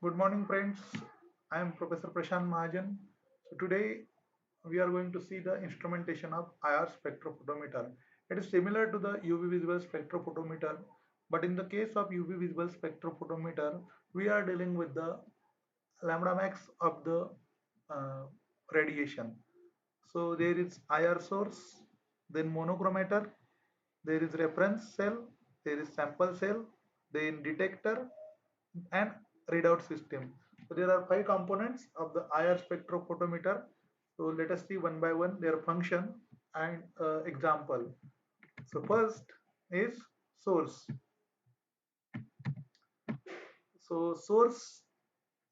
Good morning, friends. I am Professor Prashant Mahajan. So today we are going to see the instrumentation of IR spectrophotometer. It is similar to the UV visible spectrophotometer, but in the case of UV visible spectrophotometer, we are dealing with the lambda max of the uh, radiation. So there is IR source, then monochromator, there is reference cell, there is sample cell, then detector, and readout system. So there are five components of the IR spectrophotometer. So let us see one by one their function and example. So first is source. So source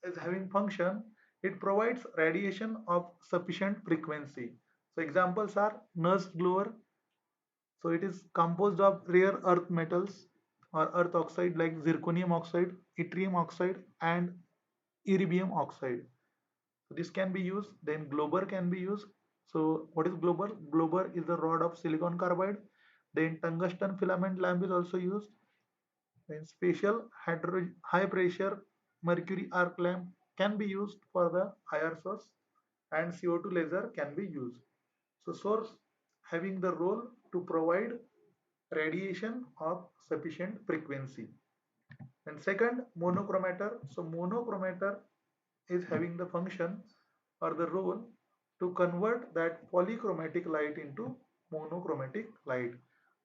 is having function. It provides radiation of sufficient frequency. So examples are nurse blower. So it is composed of rare earth metals or earth oxide like zirconium oxide, yttrium oxide, and erbium oxide. So this can be used. Then glober can be used. So what is glober? Glober is the rod of silicon carbide. Then tungsten filament lamp is also used. Then special high pressure mercury arc lamp can be used for the IR source, and CO2 laser can be used. So source having the role to provide radiation of sufficient frequency. And second, monochromator. So monochromator is having the function or the role to convert that polychromatic light into monochromatic light.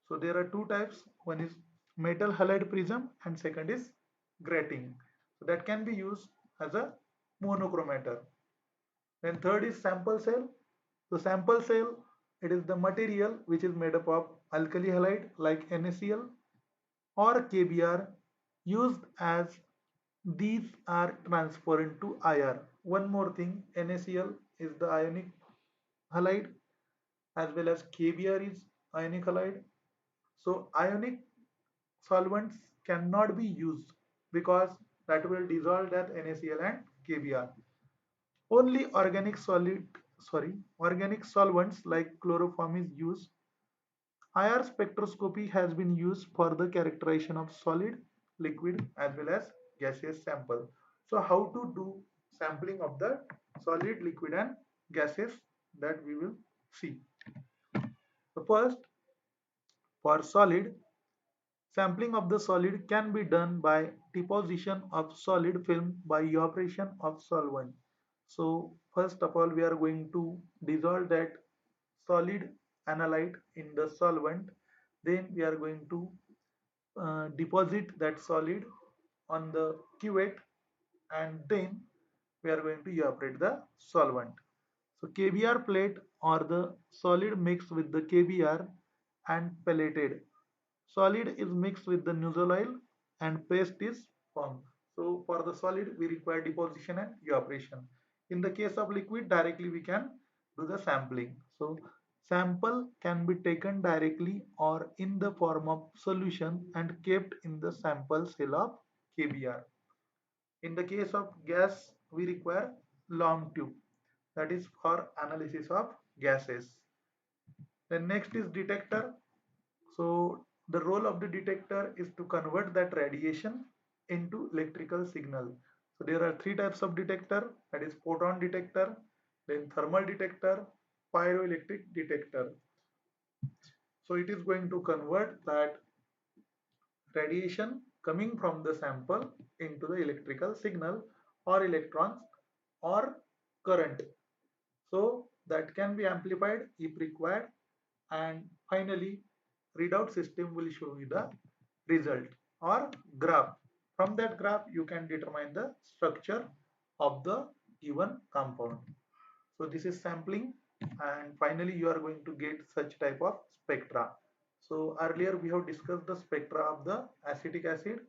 So there are two types. One is metal halide prism and second is grating. So that can be used as a monochromator. Then third is sample cell. So sample cell, it is the material which is made up of alkali halide like NaCl or KBr used as these are transferred to IR. One more thing, NaCl is the ionic halide as well as KBr is ionic halide. So ionic solvents cannot be used because that will dissolve that NaCl and KBr. Only organic solvents like chloroform is used. IR spectroscopy has been used for the characterization of solid, liquid as well as gaseous sample. So how to do sampling of the solid, liquid and gases, that we will see. So first, for solid, sampling of the solid can be done by deposition of solid film by evaporation of solvent. So first of all, we are going to dissolve that solid analyte in the solvent. Then we are going to deposit that solid on the cuvette, and then we are going to evaporate the solvent. So KBr plate or the solid mixed with the KBr and pelleted. Solid is mixed with the nozzle oil and paste is formed. So for the solid we require deposition and evaporation. In the case of liquid, directly we can do the sampling. So sample can be taken directly or in the form of solution and kept in the sample cell of KBr. In the case of gas, we require long tube, that is for analysis of gases. Then next is detector. So the role of the detector is to convert that radiation into electrical signal. So there are three types of detector, that is photon detector, then thermal detector, pyroelectric detector. So it is going to convert that radiation coming from the sample into the electrical signal or electrons or current. So that can be amplified if required, and finally readout system will show you the result or graph. From that graph you can determine the structure of the given compound. So this is sampling, and finally you are going to get such type of spectra. So earlier we have discussed the spectra of the acetic acid.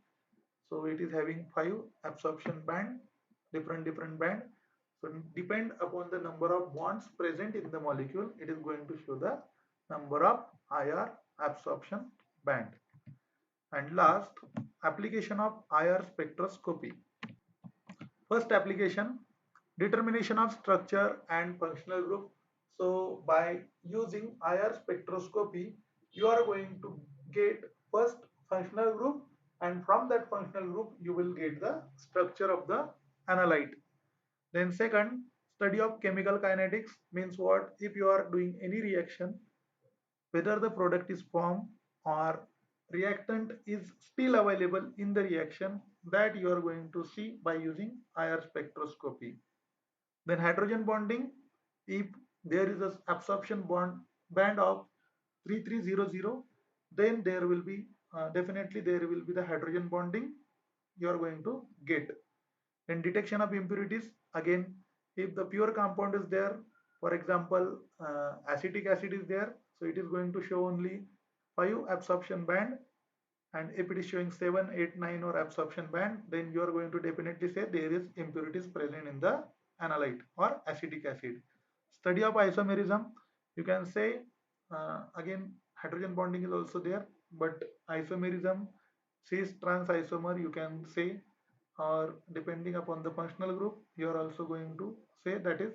So it is having five absorption band, different band. So depend upon the number of bonds present in the molecule, it is going to show the number of IR absorption band. And last, application of IR spectroscopy. First application, determination of structure and functional group. So by using IR spectroscopy, you are going to get first functional group, and from that functional group you will get the structure of the analyte. Then second, study of chemical kinetics means what? If you are doing any reaction, whether the product is formed or reactant is still available in the reaction, that you are going to see by using IR spectroscopy. Then hydrogen bonding, if there is a absorption band of 3300, then there will be definitely there will be the hydrogen bonding you are going to get. Then detection of impurities, again, if the pure compound is there, for example, acetic acid is there, so it is going to show only 5 absorption band, and if it is showing 7, 8, 9 or absorption band, then you are going to definitely say there is impurities present in the analyte or acetic acid. Study of isomerism, you can say, again, hydrogen bonding is also there, but isomerism, cis trans isomer, you can say, or depending upon the functional group, you are also going to say, that is,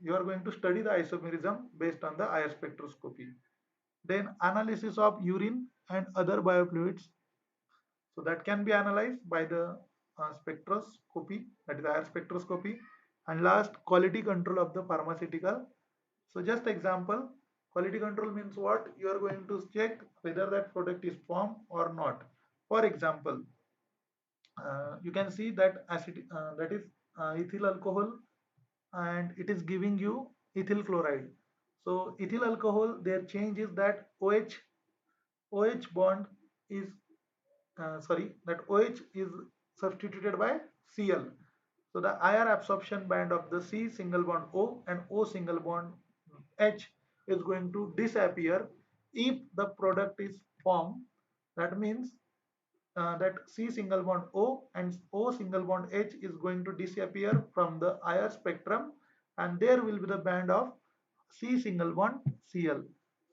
you are going to study the isomerism based on the IR spectroscopy. Then analysis of urine and other biofluids. So that can be analyzed by the spectroscopy, that is IR spectroscopy. And last, quality control of the pharmaceutical. So just example, quality control means what? You are going to check whether that product is formed or not. For example, you can see that acid, that is ethyl alcohol, and it is giving you ethyl chloride. So ethyl alcohol, their change is that OH bond is sorry, that OH is substituted by Cl. So the IR absorption band of the C single bond O and O single bond H is going to disappear if the product is formed. That means that C single bond O and O single bond H is going to disappear from the IR spectrum, and there will be the band of C single bond Cl.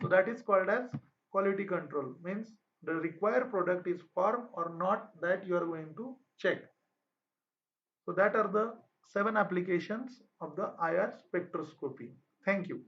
So that is called as quality control, means the required product is formed or not, that you are going to check. So that are the 7 applications of the IR spectroscopy. Thank you.